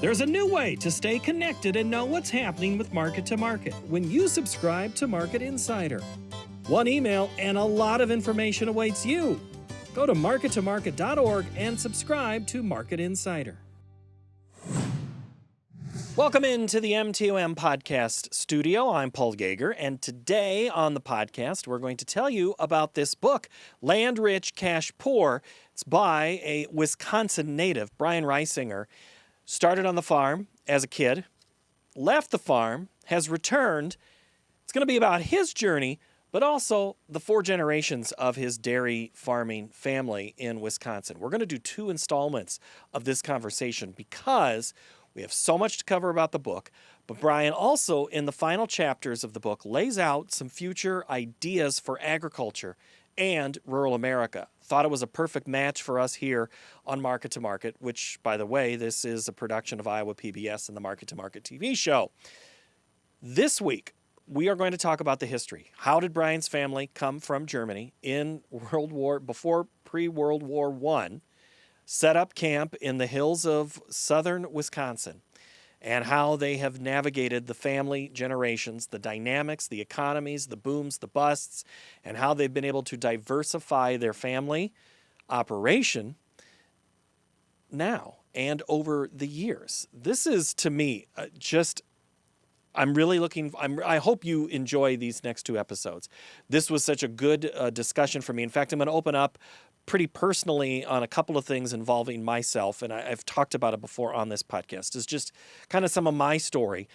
There's a new way to stay connected and know what's happening with Market to Market when you subscribe to Market Insider. One email and a lot of information awaits you. Go to markettomarket.org and subscribe to Market Insider. Welcome into the MTOM podcast studio. I'm Paul Yeager, and today on the podcast, we're going to tell you about this book, Land Rich, Cash Poor. It's by a Wisconsin native, Brian Reisinger. Started on the farm as a kid, left the farm, has returned. It's going to be about his journey, but also the 4 generations of his dairy farming family in Wisconsin. We're going to do 2 installments of this conversation because we have so much to cover about the book. But Brian also, in the final chapters of the book, lays out some future ideas for agriculture and rural America. Thought it was a perfect match for us here on Market to Market, which, by the way, this is a production of Iowa PBS and the Market to Market TV show. This week, we are going to talk about the history. How did Brian's family come from Germany in pre-World War I, set up camp in the hills of southern Wisconsin, and how they have navigated the family generations, the dynamics, the economies, the booms, the busts, and how they've been able to diversify their family operation now and over the years. This is, to me, I hope you enjoy these next 2 episodes. This was such a good discussion for me. In fact, I'm going to open up pretty personally on a couple of things involving myself, and I've talked about it before on this podcast. It's just kind of some of my story.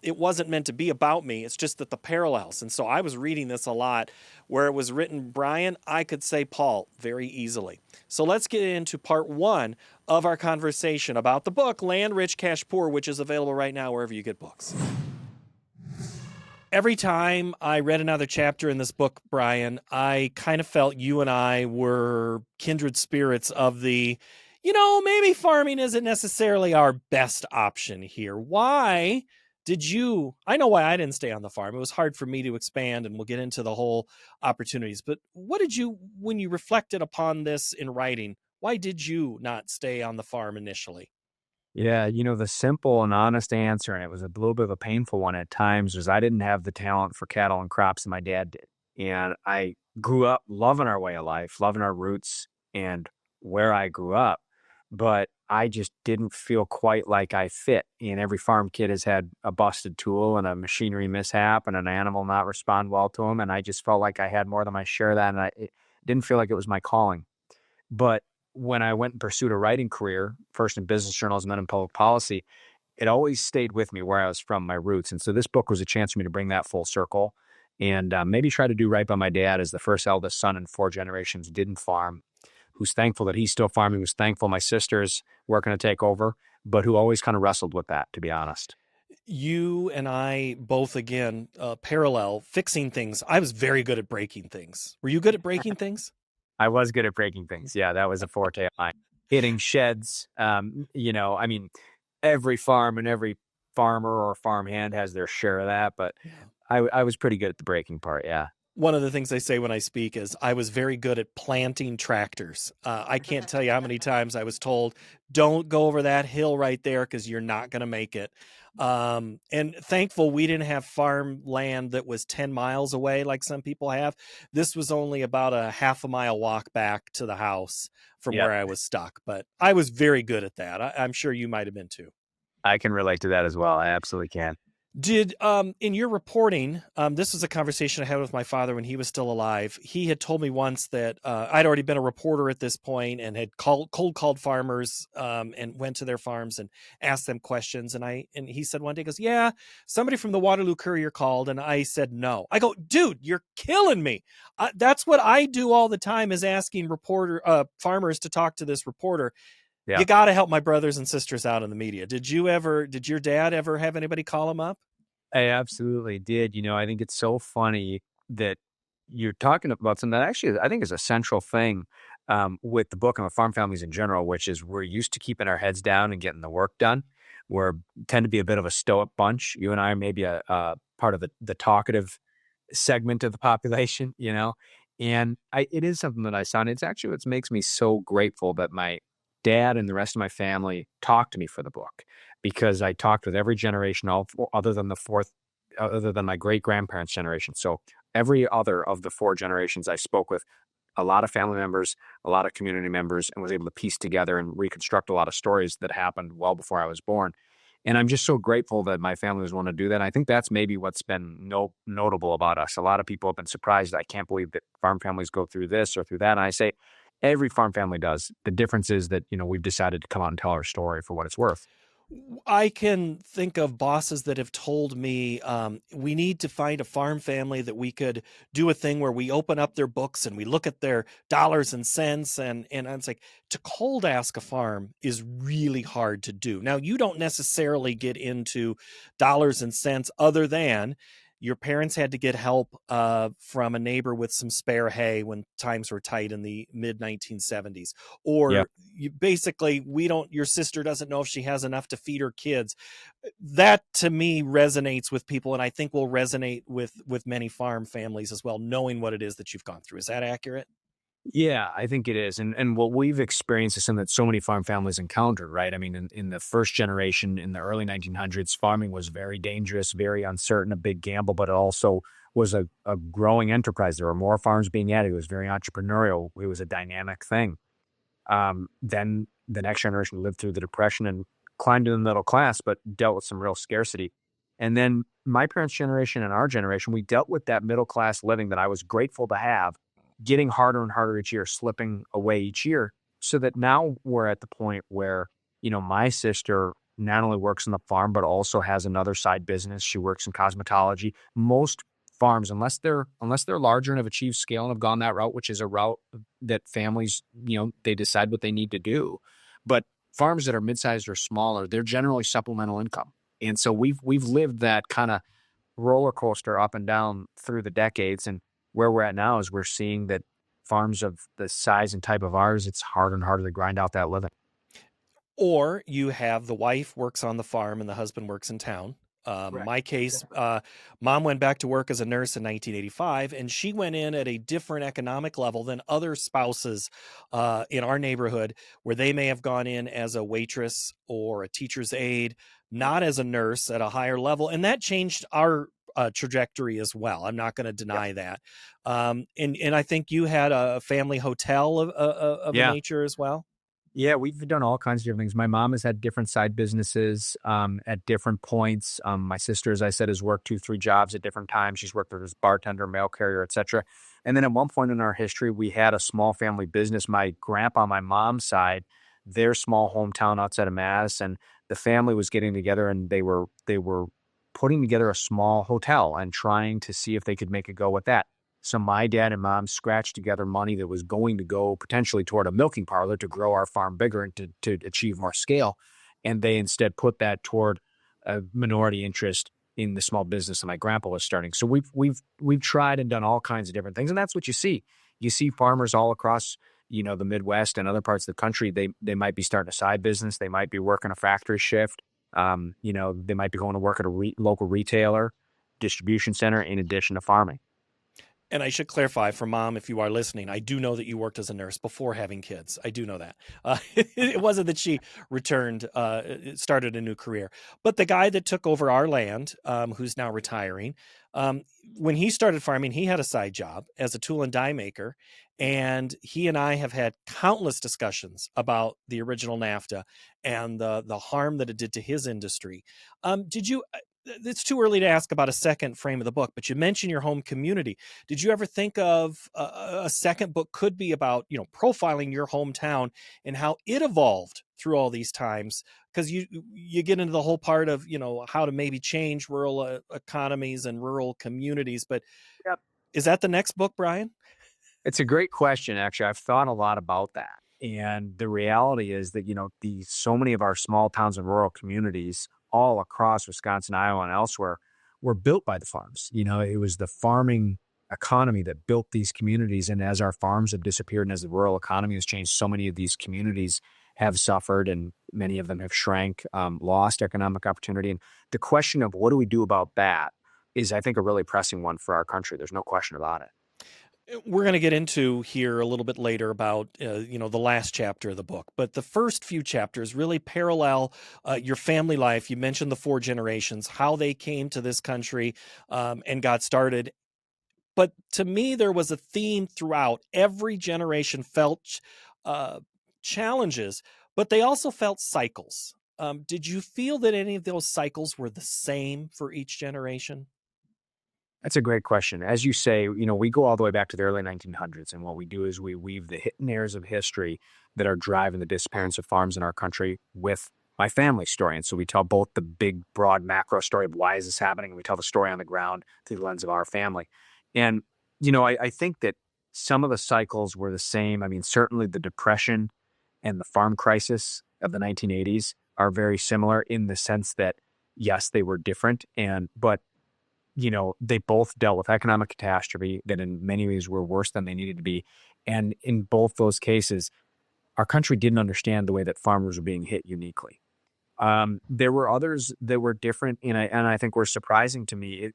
It wasn't meant to be about me. It's just that the parallels. And so I was reading this a lot where it was written Brian, I could say Paul very easily. So let's get into part 1 of our conversation about the book, Land Rich, Cash Poor, which is available right now wherever you get books. Every time I read another chapter in this book, Brian, I kind of felt you and I were kindred spirits of the, maybe farming isn't necessarily our best option here. Why did you, I know why I didn't stay on the farm. It was hard for me to expand, and we'll get into the whole opportunities. But what did you, when you reflected upon this in writing, why did you not stay on the farm initially? Yeah, the simple and honest answer, and it was a little bit of a painful one at times, was I didn't have the talent for cattle and crops that my dad did. And I grew up loving our way of life, loving our roots and where I grew up, but I just didn't feel quite like I fit. And every farm kid has had a busted tool and a machinery mishap and an animal not respond well to them. And I just felt like I had more than my share of that, and it didn't feel like it was my calling. But when I went and pursued a writing career, first in business journalism, then in public policy, it always stayed with me where I was from, my roots. And so this book was a chance for me to bring that full circle and maybe try to do right by my dad as the first eldest son in 4 generations didn't farm, who's thankful that he's still farming, who's thankful my sister's working to take over, but who always kind of wrestled with that, to be honest. You and I both, again, parallel fixing things. I was very good at breaking things. Were you good at breaking things? I was good at breaking things. Yeah, that was a forte of mine. Hitting sheds. Every farm and every farmer or farmhand has their share of that, but I was pretty good at the breaking part, yeah. One of the things I say when I speak is I was very good at planting tractors. I can't tell you how many times I was told, don't go over that hill right there because you're not going to make it. And thankful we didn't have farmland that was 10 miles away like some people have. This was only about a half a mile walk back to the house from where I was stuck. But I was very good at that. I'm sure you might have been too. I can relate to that as well. I absolutely can. Did, in your reporting, this was a conversation I had with my father when he was still alive. He had told me once that I'd already been a reporter at this point and had cold called farmers and went to their farms and asked them questions. And he said one day, he goes, yeah, somebody from the Waterloo Courier called. And I said, no. I go, dude, you're killing me. That's what I do all the time, is asking farmers to talk to this reporter. Yeah. You got to help my brothers and sisters out in the media. Did your dad ever have anybody call him up? I absolutely did. I think it's so funny that you're talking about something that actually I think is a central thing with the book and with farm families in general, which is we're used to keeping our heads down and getting the work done. We tend to be a bit of a stoic bunch. You and I are maybe a part of the talkative segment of the population, and it is something that I saw. And it's actually what makes me so grateful that my dad and the rest of my family talked to me for the book because I talked with every generation, other than other than my great grandparents' generation. So every other of the four generations I spoke with, a lot of family members, a lot of community members, and was able to piece together and reconstruct a lot of stories that happened well before I was born. And I'm just so grateful that my family was willing to do that. And I think that's maybe what's been notable about us. A lot of people have been surprised. I can't believe that farm families go through this or through that. And I say every farm family does. The difference is that, we've decided to come out and tell our story for what it's worth. I can think of bosses that have told me we need to find a farm family that we could do a thing where we open up their books and we look at their dollars and cents. And it's like, to cold ask a farm is really hard to do. Now, you don't necessarily get into dollars and cents other than your parents had to get help from a neighbor with some spare hay when times were tight in the mid 1970s, Yeah. or your sister doesn't know if she has enough to feed her kids. That to me resonates with people, and I think will resonate with many farm families as well, knowing what it is that you've gone through. Is that accurate? Yeah, I think it is. And what we've experienced is something that so many farm families encountered, right? I mean, in the first generation in the early 1900s, farming was very dangerous, very uncertain, a big gamble, but it also was a growing enterprise. There were more farms being added. It was very entrepreneurial. It was a dynamic thing. Then the next generation lived through the Depression and climbed to the middle class, but dealt with some real scarcity. And then my parents' generation and our generation, we dealt with that middle class living that I was grateful to have, getting harder and harder each year, slipping away each year, so that now we're at the point where, my sister not only works on the farm, but also has another side business. She works in cosmetology. Most farms, unless they're larger and have achieved scale and have gone that route, which is a route that families, they decide what they need to do. But farms that are mid-sized or smaller, they're generally supplemental income. And so we've lived that kind of roller coaster up and down through the decades. And where we're at now is we're seeing that farms of the size and type of ours, it's harder and harder to grind out that living. Or you have the wife works on the farm and the husband works in town. Correct. My case, mom went back to work as a nurse in 1985, and she went in at a different economic level than other spouses in our neighborhood, where they may have gone in as a waitress or a teacher's aide, not as a nurse at a higher level. And that changed our trajectory as well. I'm not going to Yep. deny that. And I think you had a family hotel of a Yeah. nature as well. Yeah, we've done all kinds of different things. My mom has had different side businesses at different points. My sister, as I said, has worked 2, 3 jobs at different times. She's worked as bartender, mail carrier, etc. And then at one point in our history, we had a small family business. My grandpa, on my mom's side, their small hometown outside of Madison, the family was getting together and they were putting together a small hotel and trying to see if they could make a go with that. So my dad and mom scratched together money that was going to go potentially toward a milking parlor to grow our farm bigger and to achieve more scale. And they instead put that toward a minority interest in the small business that my grandpa was starting. So we've tried and done all kinds of different things. And that's what you see. You see farmers all across, the Midwest and other parts of the country. They might be starting a side business. They might be working a factory shift. They might be going to work at a local retailer, distribution center in addition to farming. And I should clarify for mom, if you are listening, I do know that you worked as a nurse before having kids. I do know that. It wasn't that she started a new career. But the guy that took over our land, who's now retiring, um, when he started farming, he had a side job as a tool and die maker. And he and I have had countless discussions about the original NAFTA and the harm that it did to his industry. Did you? It's too early to ask about a second frame of the book, but you mentioned your home community. Did you ever think of a second book could be about, profiling your hometown and how it evolved through all these times? Because you get into the whole part of, how to maybe change rural economies and rural communities. But is that the next book, Brian? It's a great question, actually. I've thought a lot about that. And the reality is that, so many of our small towns and rural communities all across Wisconsin, Iowa, and elsewhere were built by the farms. It was the farming economy that built these communities. And as our farms have disappeared and as the rural economy has changed, so many of these communities have suffered and many of them have shrank, lost economic opportunity. And the question of what do we do about that is, I think, a really pressing one for our country. There's no question about it. We're going to get into here a little bit later about the last chapter of the book, but the first few chapters really parallel your family life. You mentioned the four generations, how they came to this country and got started. But to me, there was a theme throughout. Every generation felt uh, challenges, but they also felt cycles. Did you feel that any of those cycles were the same for each generation? That's a great question. As you say, we go all the way back to the early 1900s, and what we do is we weave the hidden layers of history that are driving the disappearance of farms in our country with my family story. And so we tell both the big, broad, macro story of why is this happening, and we tell the story on the ground through the lens of our family. And, I think that some of the cycles were the same. I mean, certainly the Depression and the farm crisis of the 1980s are very similar in the sense that, yes, they were different. But they both dealt with economic catastrophe that in many ways were worse than they needed to be. And in both those cases, our country didn't understand the way that farmers were being hit uniquely. There were others that were different, and I think were surprising to me.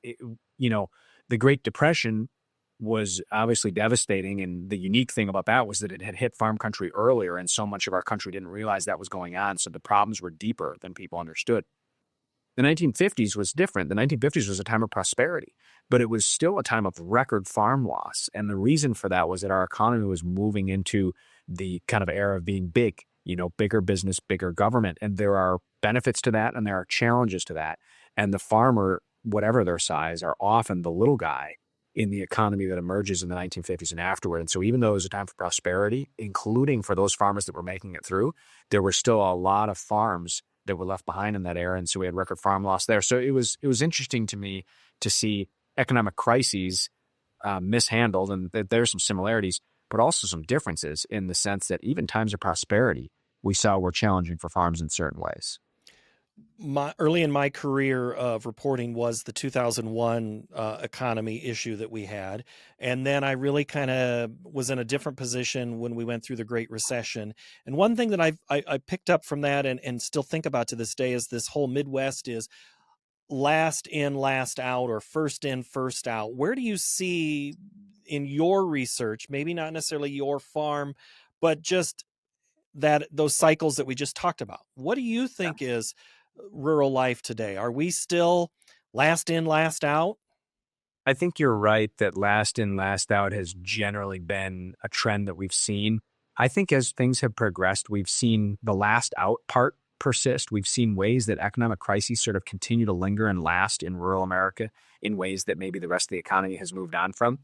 The Great Depression was obviously devastating, and the unique thing about that was that it had hit farm country earlier, and so much of our country didn't realize that was going on. So the problems were deeper than people understood. The 1950s was different. The 1950s was a time of prosperity, but it was still a time of record farm loss. And the reason for that was that our economy was moving into the kind of era of being big, bigger business, bigger government. And there are benefits to that and there are challenges to that. And the farmer, whatever their size, are often the little guy in the economy that emerges in the 1950s and afterward. And so even though it was a time for prosperity, including for those farmers that were making it through, there were still a lot of farms that were left behind in that era, and so we had record farm loss there. So it was interesting to me to see economic crises mishandled, and there's some similarities, but also some differences in the sense that even times of prosperity we saw were challenging for farms in certain ways. My early in my career of reporting was the 2001 economy issue that we had, and then I really kind of was in a different position when we went through the Great Recession. And one thing that I picked up from that and still think about to this day is this whole Midwest is last in, last out, or first in, first out. Where do you see in your research, maybe not necessarily your farm, but just that those cycles that we just talked about? What do you think is rural life today? Are we still last in, last out? I think you're right that last in, last out has generally been a trend that we've seen. I think as things have progressed, we've seen the last out part persist. We've seen ways that economic crises sort of continue to linger and last in rural America in ways that maybe the rest of the economy has moved on from.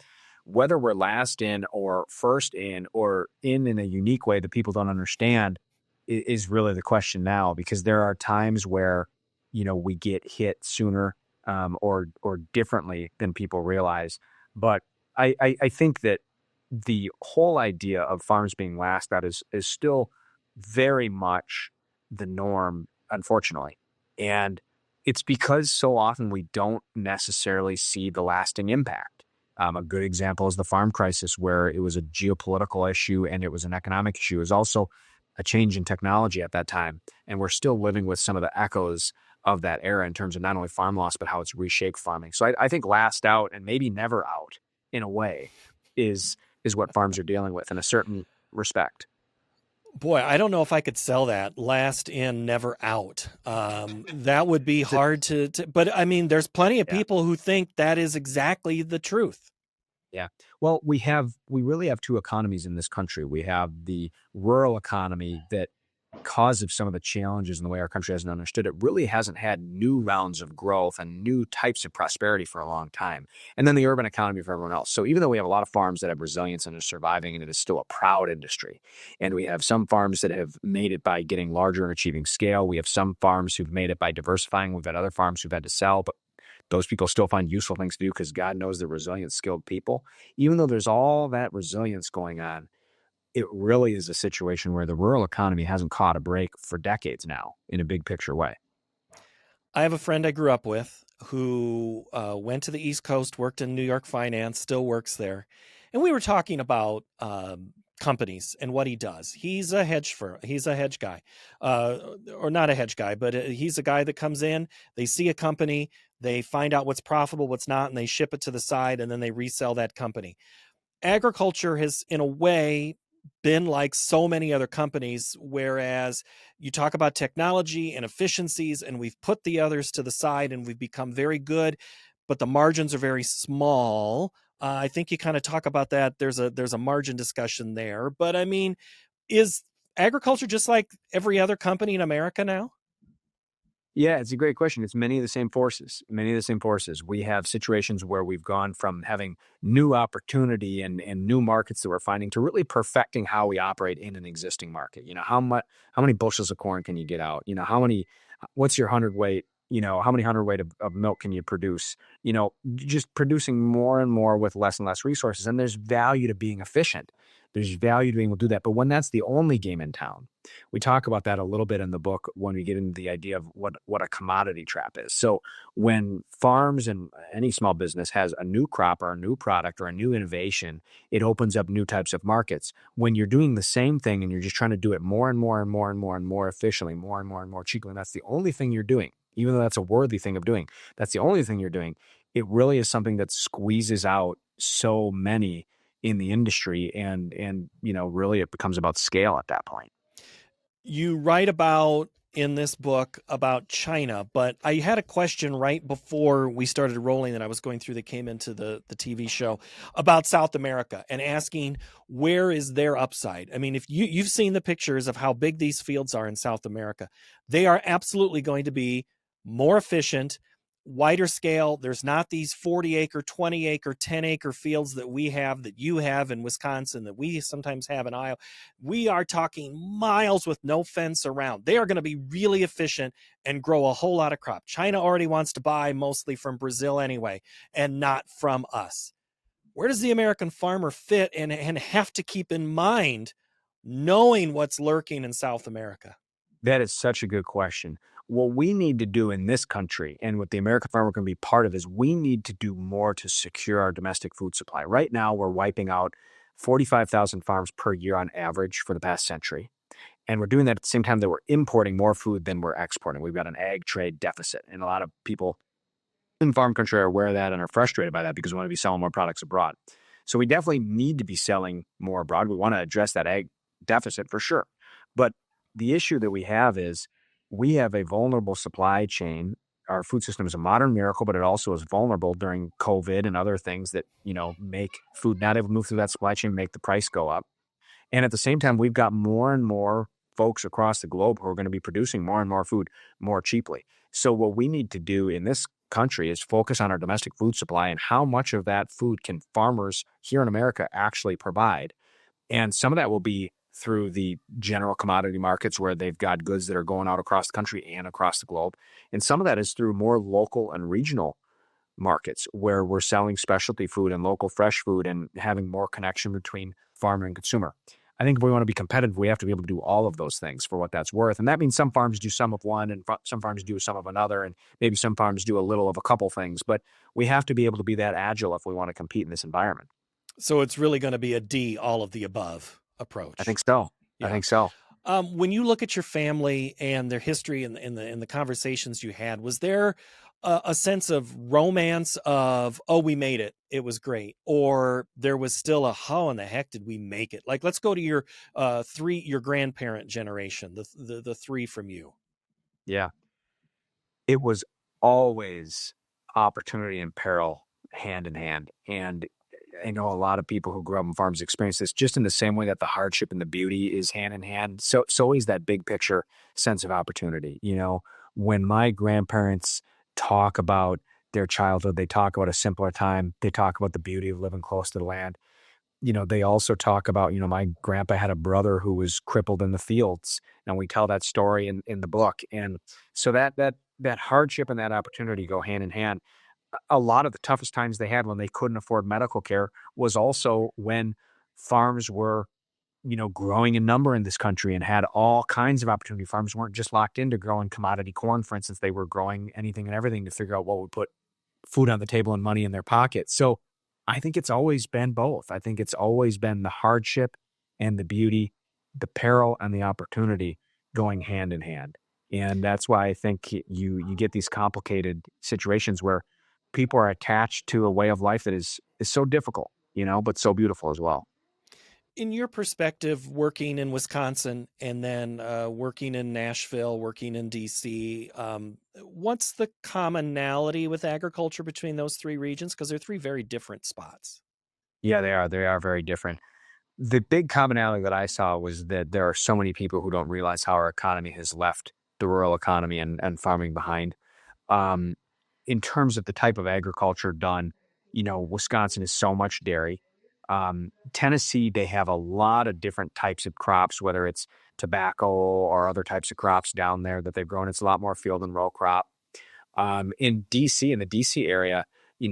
Whether we're last in or first in or in a unique way that people don't understand is really the question now, because there are times where, we get hit sooner or differently than people realize. But I think that the whole idea of farms being last out is still very much the norm, unfortunately. And it's because so often we don't necessarily see the lasting impact. A good example is the farm crisis, where it was a geopolitical issue and it was an economic issue. It was also a change in technology at that time. And we're still living with some of the echoes of that era in terms of not only farm loss, but how it's reshaped farming. So I think last out and maybe never out in a way is what farms are dealing with in a certain respect. Boy, I don't know if I could sell that last in, never out. That would be Th- hard to, but I mean, there's plenty of Yeah. people who think that is exactly the truth. Yeah. Well, we really have two economies in this country. We have the rural economy that, because of some of the challenges in the way our country hasn't understood it, really hasn't had new rounds of growth and new types of prosperity for a long time. And then the urban economy for everyone else. So even though we have a lot of farms that have resilience and are surviving, and it is still a proud industry, and we have some farms that have made it by getting larger and achieving scale. We have some farms who've made it by diversifying. We've had other farms who've had to sell, but those people still find useful things to do because God knows they're resilient, skilled people. Even though there's all that resilience going on, it really is a situation where the rural economy hasn't caught a break for decades now in a big picture way. I have a friend I grew up with who went to the East Coast, worked in New York finance, still works there. And we were talking about companies and what he does. He's a hedge firm. He's a hedge guy, or not a hedge guy, but he's a guy that comes in. They see a company, they find out what's profitable, what's not, and they ship it to the side, and then they resell that company. agriculture has, in a way, been like so many other companies, whereas you talk about technology and efficiencies, and we've put the others to the side and we've become very good, but the margins are very small. I think you kind of talk about that. There's a margin discussion there, but I mean, is agriculture just like every other company in America now? Yeah, it's a great question. It's many of the same forces. Many of the same forces. We have situations where we've gone from having new opportunity and new markets that we're finding to really perfecting how we operate in an existing market. How many bushels of corn can you get out? What's your hundredweight? How many hundredweight of milk can you produce? Just producing more and more with less and less resources. And there's value to being efficient. There's value to being able to do that. But when that's the only game in town, we talk about that a little bit in the book when we get into the idea of what a commodity trap is. So when farms and any small business has a new crop or a new product or a new innovation, it opens up new types of markets. When you're doing the same thing and you're just trying to do it more and more and more and more and more efficiently, more and more and more cheaply, and that's the only thing you're doing, even though that's a worthy thing of doing, that's the only thing you're doing. It really is something that squeezes out so many in the industry, and really it becomes about scale at that point. You write about in this book about China, but I had a question right before we started rolling that I was going through that came into the TV show about South America and asking where is their upside. I mean, if you've seen the pictures of how big these fields are in South America, they are absolutely going to be more efficient, wider scale. There's not these 40-acre, 20-acre, 10-acre fields that we have, that you have in Wisconsin, that we sometimes have in Iowa. We are talking miles with no fence around. They are going to be really efficient and grow a whole lot of crop. China already wants to buy mostly from Brazil anyway, and not from us. Where does the American farmer fit and have to keep in mind knowing what's lurking in South America? That is such a good question. What we need to do in this country and what the American farmer can be part of is we need to do more to secure our domestic food supply. Right now, we're wiping out 45,000 farms per year on average for the past century. And we're doing that at the same time that we're importing more food than we're exporting. We've got an ag trade deficit. And a lot of people in farm country are aware of that and are frustrated by that because we want to be selling more products abroad. So we definitely need to be selling more abroad. We want to address that ag deficit for sure. But the issue that we have is we have a vulnerable supply chain. Our food system is a modern miracle, but it also is vulnerable during COVID and other things that, make food not able to move through that supply chain, make the price go up. And at the same time, we've got more and more folks across the globe who are going to be producing more and more food more cheaply. So what we need to do in this country is focus on our domestic food supply and how much of that food can farmers here in America actually provide. And some of that will be through the general commodity markets where they've got goods that are going out across the country and across the globe. And some of that is through more local and regional markets where we're selling specialty food and local fresh food and having more connection between farmer and consumer. I think if we want to be competitive, we have to be able to do all of those things for what that's worth. And that means some farms do some of one and some farms do some of another, and maybe some farms do a little of a couple things. But we have to be able to be that agile if we want to compete in this environment. So it's really going to be a D, all of the above I approach. think so. I Yeah. think so. When you look at your family and their history and in the conversations you had, was there a sense of romance of, oh, we made it, it was great, or there was still a, how in the heck did we make it? Like, let's go to your grandparent generation, the three from you. Yeah. It was always opportunity and peril hand in hand. And I know a lot of people who grew up on farms experience this just in the same way that the hardship and the beauty is hand in hand. So is that big picture sense of opportunity. When my grandparents talk about their childhood, they talk about a simpler time. They talk about the beauty of living close to the land. They also talk about, my grandpa had a brother who was crippled in the fields, and we tell that story in the book. And so that hardship and that opportunity go hand in hand. A lot of the toughest times they had when they couldn't afford medical care was also when farms were, growing in number in this country and had all kinds of opportunity. Farms weren't just locked into growing commodity corn, for instance. They were growing anything and everything to figure out what would put food on the table and money in their pocket. So I think it's always been both. I think it's always been the hardship and the beauty, the peril and the opportunity going hand in hand. And that's why I think you get these complicated situations where people are attached to a way of life that is so difficult. but so beautiful as well. In your perspective, working in Wisconsin and then working in Nashville, working in DC, what's the commonality with agriculture between those three regions? Because they're three very different spots. Yeah, they are. They are very different. The big commonality that I saw was that there are so many people who don't realize how our economy has left the rural economy and farming behind. Um, in terms of the type of agriculture done, Wisconsin is so much dairy. Tennessee, they have a lot of different types of crops, whether it's tobacco or other types of crops down there that they've grown. It's a lot more field and row crop. In DC, in the DC area,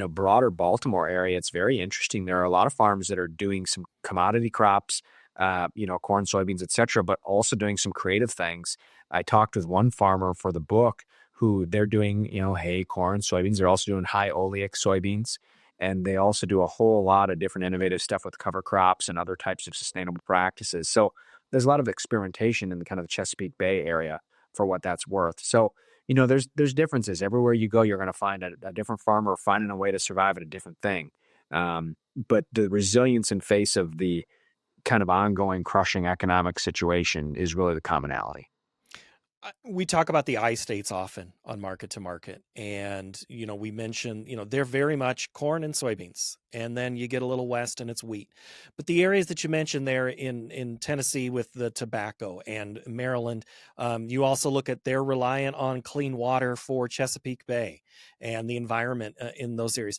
broader Baltimore area, it's very interesting. There are a lot of farms that are doing some commodity crops, corn, soybeans, etc., but also doing some creative things. I talked with one farmer for the book who they're doing, hay, corn, soybeans. They're also doing high oleic soybeans. And they also do a whole lot of different innovative stuff with cover crops and other types of sustainable practices. So there's a lot of experimentation in the kind of the Chesapeake Bay area for what that's worth. So there's differences. Everywhere you go, you're going to find a different farmer finding a way to survive at a different thing. But the resilience in face of the kind of ongoing crushing economic situation is really the commonality. We talk about the I states often on market to market. And, we mentioned, they're very much corn and soybeans. And then you get a little west and it's wheat. But the areas that you mentioned there in Tennessee with the tobacco and Maryland, you also look at they're reliant on clean water for Chesapeake Bay and the environment in those areas.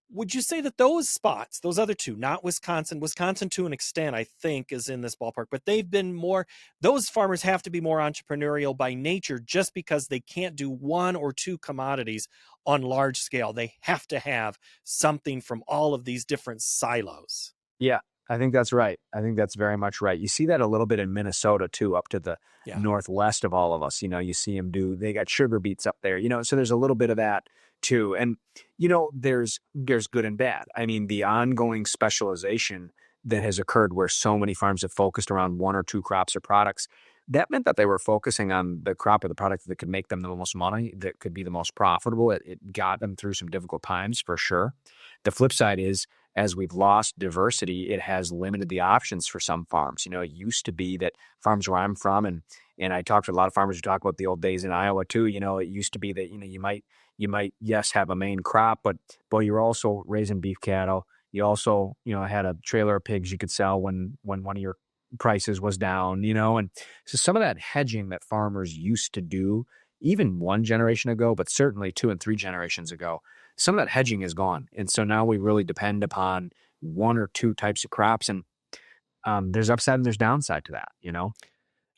Would you say that those spots, those other two, not Wisconsin to an extent, I think, is in this ballpark, but they've been more, those farmers have to be more entrepreneurial by nature just because they can't do one or two commodities on large scale. They have to have something from all of these different silos. Yeah, I think that's right. I think that's very much right. You see that a little bit in Minnesota too, up to the Yeah. northwest of all of us. You see them they got sugar beets up there, so there's a little bit of that too. And, there's good and bad. I mean, the ongoing specialization that has occurred where so many farms have focused around one or two crops or products, that meant that they were focusing on the crop or the product that could make them the most money, that could be the most profitable. It got them through some difficult times for sure. The flip side is, as we've lost diversity, it has limited the options for some farms. It used to be that farms where I'm from, and I talked to a lot of farmers who talk about the old days in Iowa too. It used to be that you might yes have a main crop, but boy, you're also raising beef cattle. You also had a trailer of pigs you could sell when one of your prices was down. And so some of that hedging that farmers used to do, even one generation ago, but certainly two and three generations ago, some of that hedging is gone. And so now we really depend upon one or two types of crops. And there's upside and there's downside to that.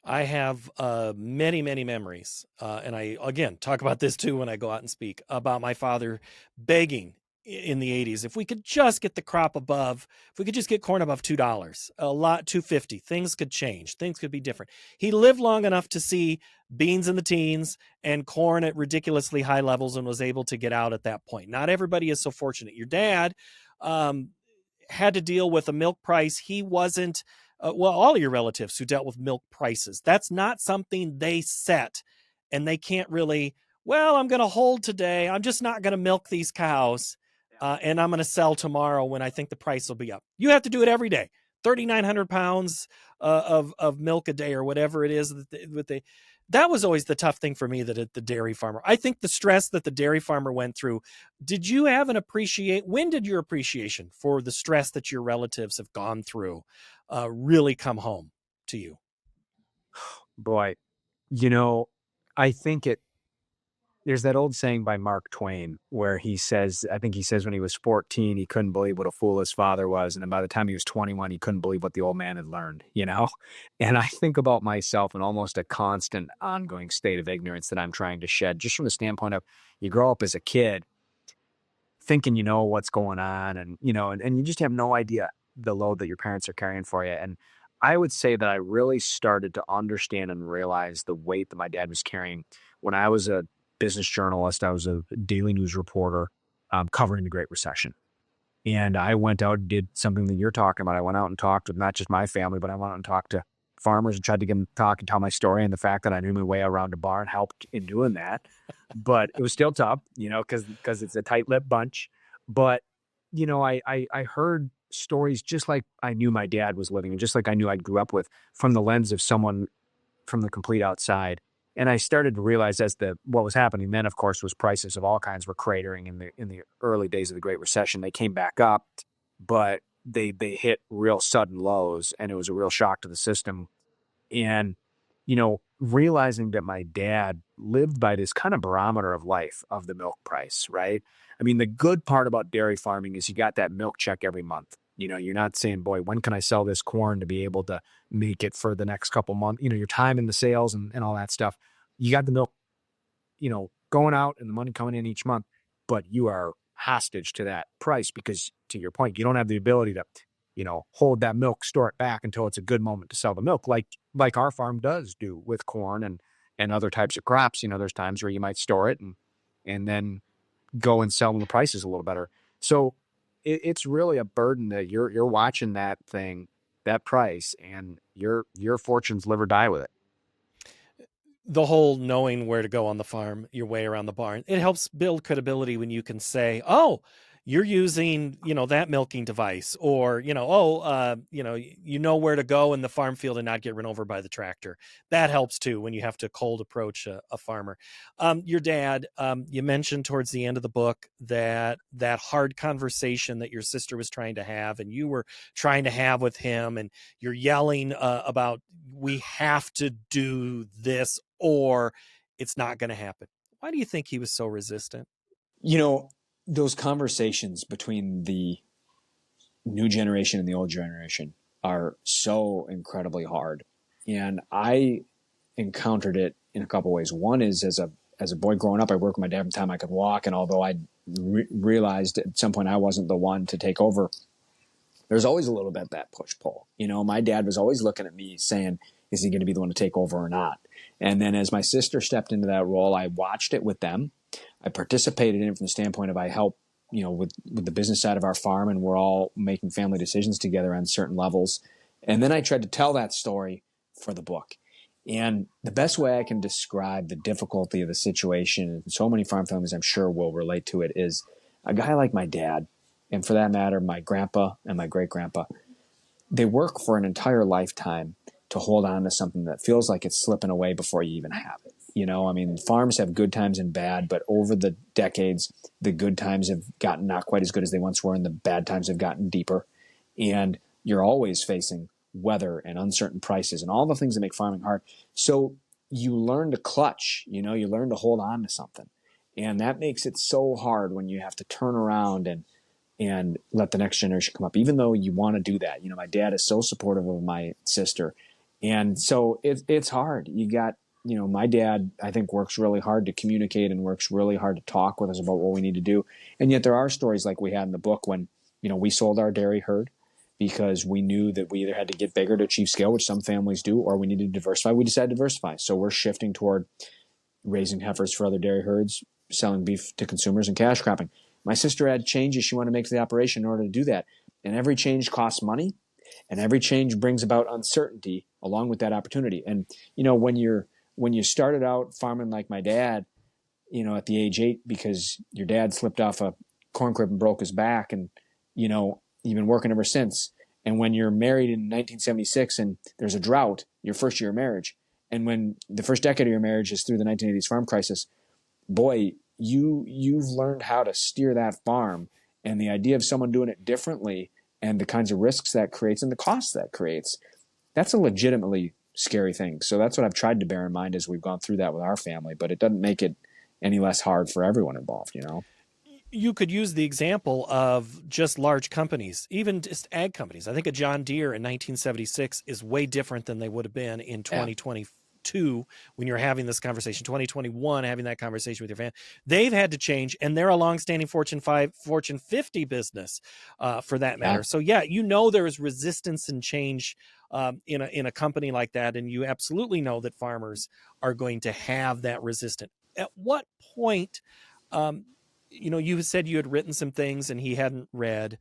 I have many, many memories. And I, again, talk about this too when I go out and speak about my father begging in the 80s. If we could just get the crop above, if we could just get corn above $2, a lot, 250, things could change. Things could be different. He lived long enough to see beans in the teens and corn at ridiculously high levels and was able to get out at that point. Not everybody is so fortunate. Your dad, had to deal with a milk price. He wasn't, well, all of your relatives who dealt with milk prices, that's not something they set. And they can't really, well, I'm going to hold today. I'm just not going to milk these cows. And I'm going to sell tomorrow when I think the price will be up. You have to do it every day. 3,900 pounds of milk a day or whatever it is that was always the tough thing for me, that the dairy farmer, I think the stress that the dairy farmer went through. Did you have when did your appreciation for the stress that your relatives have gone through really come home to you? Boy, you know, I think there's that old saying by Mark Twain where I think he says when he was 14, he couldn't believe what a fool his father was. And then by the time he was 21, he couldn't believe what the old man had learned. And I think about myself in almost a constant ongoing state of ignorance that I'm trying to shed, just from the standpoint of you grow up as a kid thinking you know what's going on and you just have no idea the load that your parents are carrying for you. And I would say that I really started to understand and realize the weight that my dad was carrying when I was a business journalist. I was a daily news reporter covering the Great Recession. And I went out and did something that you're talking about. I went out and talked with not just my family, but I went out and talked to farmers and tried to get them to talk and tell my story. And the fact that I knew my way around a barn helped in doing that. But it was still tough, because it's a tight-lipped bunch. But, I heard stories just like I knew my dad was living and just like I knew I grew up with from the lens of someone from the complete outside. And I started to realize as what was happening then, of course, was prices of all kinds were cratering in the early days of the Great Recession. They came back up, but they hit real sudden lows, and it was a real shock to the system. And, realizing that my dad lived by this kind of barometer of life of the milk price, right? I mean, the good part about dairy farming is you got that milk check every month. You're not saying, boy, when can I sell this corn to be able to make it for the next couple months? Your time in the sales and all that stuff. You got the milk, going out and the money coming in each month, but you are hostage to that price because, to your point, you don't have the ability to hold that milk, store it back until it's a good moment to sell the milk, like our farm does do with corn and other types of crops. There's times where you might store it and then go and sell when the price is a little better. So it's really a burden that you're watching that price, and your fortunes live or die with it. The whole knowing where to go on the farm, your way around the barn, it helps build credibility when you can say, oh, you're using, that milking device, or, where to go in the farm field and not get run over by the tractor. That helps too when you have to cold approach a farmer. Your dad, you mentioned towards the end of the book that hard conversation that your sister was trying to have and you were trying to have with him, and you're yelling about, we have to do this or it's not going to happen. Why do you think he was so resistant? You know, those conversations between the new generation and the old generation are so incredibly hard. And I encountered it in a couple ways. One is as a boy growing up, I worked with my dad from the time I could walk. And although I realized at some point I wasn't the one to take over, there's always a little bit of that push pull. My dad was always looking at me saying, is he going to be the one to take over or not? And then as my sister stepped into that role, I watched it with them. I participated in it from the standpoint of I help, with the business side of our farm, and we're all making family decisions together on certain levels. And then I tried to tell that story for the book. And the best way I can describe the difficulty of the situation, and so many farm families I'm sure will relate to it, is a guy like my dad, and for that matter, my grandpa and my great grandpa, they work for an entire lifetime to hold on to something that feels like it's slipping away before you even have it. Farms have good times and bad, but over the decades, the good times have gotten not quite as good as they once were, and the bad times have gotten deeper. And you're always facing weather and uncertain prices and all the things that make farming hard. So you learn to clutch, you learn to hold on to something. And that makes it so hard when you have to turn around and let the next generation come up, even though you want to do that. My dad is so supportive of my sister. And so it's hard. You got, my dad, I think, works really hard to communicate and works really hard to talk with us about what we need to do. And yet there are stories like we had in the book when, we sold our dairy herd because we knew that we either had to get bigger to achieve scale, which some families do, or we needed to diversify. We decided to diversify. So we're shifting toward raising heifers for other dairy herds, selling beef to consumers, and cash cropping. My sister had changes she wanted to make to the operation in order to do that. And every change costs money, and every change brings about uncertainty along with that opportunity. And, when you started out farming like my dad, at the age 8, because your dad slipped off a corn crib and broke his back, and, you've been working ever since. And when you're married in 1976 and there's a drought, your first year of marriage, and when the first decade of your marriage is through the 1980s farm crisis, boy, you've learned how to steer that farm, and the idea of someone doing it differently and the kinds of risks that creates and the costs that creates, that's a legitimately scary thing. So that's what I've tried to bear in mind as we've gone through that with our family, but it doesn't make it any less hard for everyone involved, You could use the example of just large companies, even just ag companies. I think a John Deere in 1976 is way different than they would have been in 2022 when you're having this conversation, 2021, having that conversation with your fan. They've had to change, and they're a longstanding Fortune 50 business for that matter. So yeah, there is resistance and change in a company like that, and you absolutely know that farmers are going to have that resistance. At what point, you said you had written some things and he hadn't read.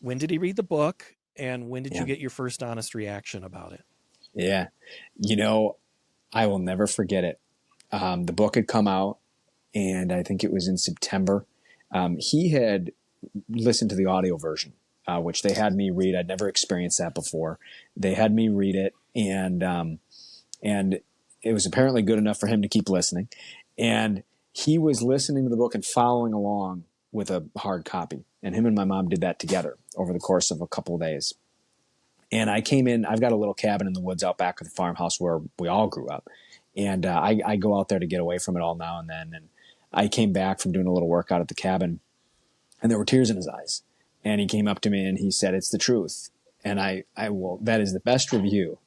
When did he read the book, and when did you get your first honest reaction about it? Yeah. I will never forget it. The book had come out, and I think it was in September. He had listened to the audio version which they had me read. I'd never experienced that before. They had me read it, and it was apparently good enough for him to keep listening. And he was listening to the book and following along with a hard copy. And him and my mom did that together over the course of a couple of days. And I came in, I've got a little cabin in the woods out back of the farmhouse where we all grew up. And I go out there to get away from it all now and then. And I came back from doing a little work out at the cabin, and there were tears in his eyes. And he came up to me and he said, "It's the truth." And I will, that is the best review.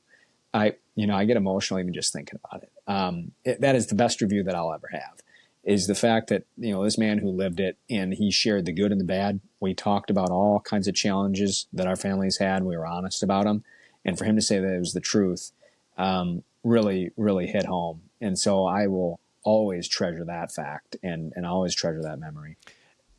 I get emotional even just thinking about it. That is the best review that I'll ever have, is the fact that, this man who lived it, and he shared the good and the bad. We talked about all kinds of challenges that our families had. We were honest about them. And for him to say that it was the truth, really, really hit home. And so I will always treasure that fact and always treasure that memory.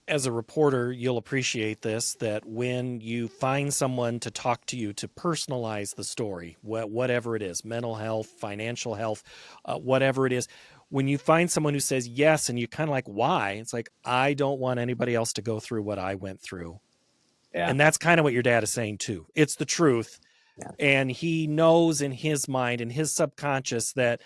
As a reporter, you'll appreciate this, that when you find someone to talk to you, to personalize the story, whatever it is, mental health, financial health, whatever it is, when you find someone who says yes and you kind of like, why? It's like, I don't want anybody else to go through what I went through. Yeah. And that's kind of what your dad is saying too. It's the truth. Yeah. And he knows in his mind, in his subconscious, that,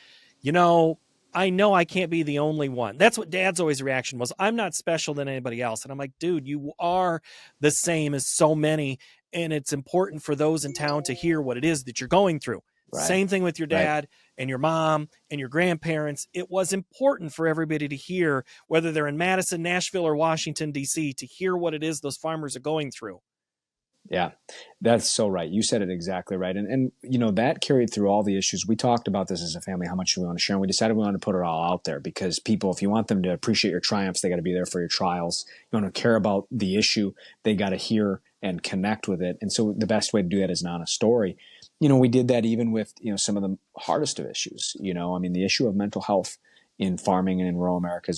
I know I can't be the only one. That's what Dad's always reaction was. I'm not special than anybody else. And I'm like, dude, you are the same as so many. And it's important for those in town to hear what it is that you're going through. Right. Same thing with your dad and your mom and your grandparents. It was important for everybody to hear, whether they're in Madison, Nashville, or Washington, D.C., to hear what it is those farmers are going through. Yeah, that's so right. You said it exactly right. And that carried through all the issues. We talked about this as a family, how much we want to share. And we decided we wanted to put it all out there, because people, if you want them to appreciate your triumphs, they got to be there for your trials. You want to care about the issue, they got to hear and connect with it. And so the best way to do that is an honest story. We did that even with, some of the hardest of issues. The issue of mental health in farming and in rural America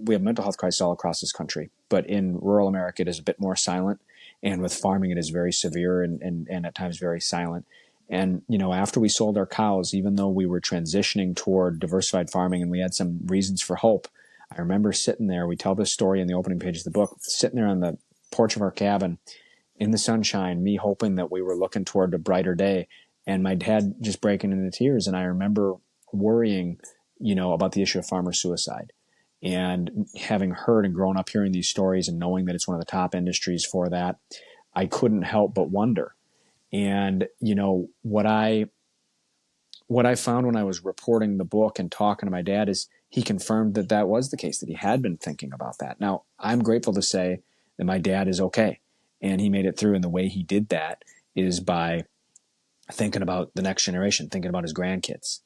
we have mental health crises all across this country, but in rural America, it is a bit more silent. And with farming, it is very severe and at times very silent. And, after we sold our cows, even though we were transitioning toward diversified farming and we had some reasons for hope, I remember sitting there. We tell this story in the opening page of the book, sitting there on the porch of our cabin in the sunshine, me hoping that we were looking toward a brighter day, and my dad just breaking into tears. And I remember worrying, about the issue of farmer suicide. And having heard and grown up hearing these stories and knowing that it's one of the top industries for that, I couldn't help but wonder. And, what I found when I was reporting the book and talking to my dad is he confirmed that that was the case, that he had been thinking about that. Now, I'm grateful to say that my dad is okay, and he made it through. And the way he did that is by thinking about the next generation, thinking about his grandkids.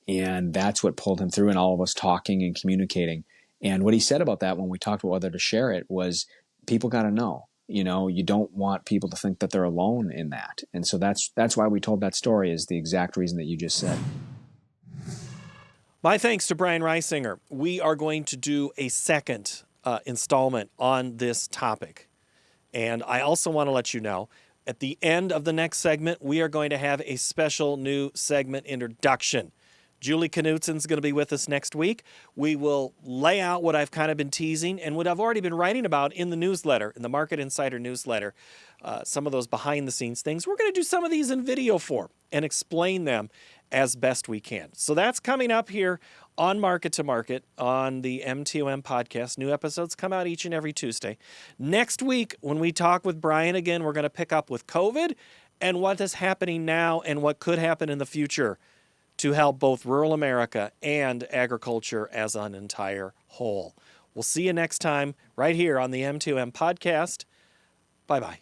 And that's what pulled him through, and all of us talking and communicating. And what he said about that when we talked about whether to share it was, people got to know, you don't want people to think that they're alone in that. And so that's why we told that story, is the exact reason that you just said. My thanks to Brian Reisinger. We are going to do a second installment on this topic. And I also want to let you know, at the end of the next segment, we are going to have a special new segment introduction. Julie Knutsen's going to be with us next week. We will lay out what I've kind of been teasing and what I've already been writing about in the newsletter, in the Market Insider newsletter, some of those behind-the-scenes things. We're going to do some of these in video form and explain them as best we can. So that's coming up here on Market to Market on the M2M podcast. New episodes come out each and every Tuesday. Next week, when we talk with Brian again, we're going to pick up with COVID and what is happening now and what could happen in the future to help both rural America and agriculture as an entire whole. We'll see you next time right here on the M2M podcast. Bye-bye.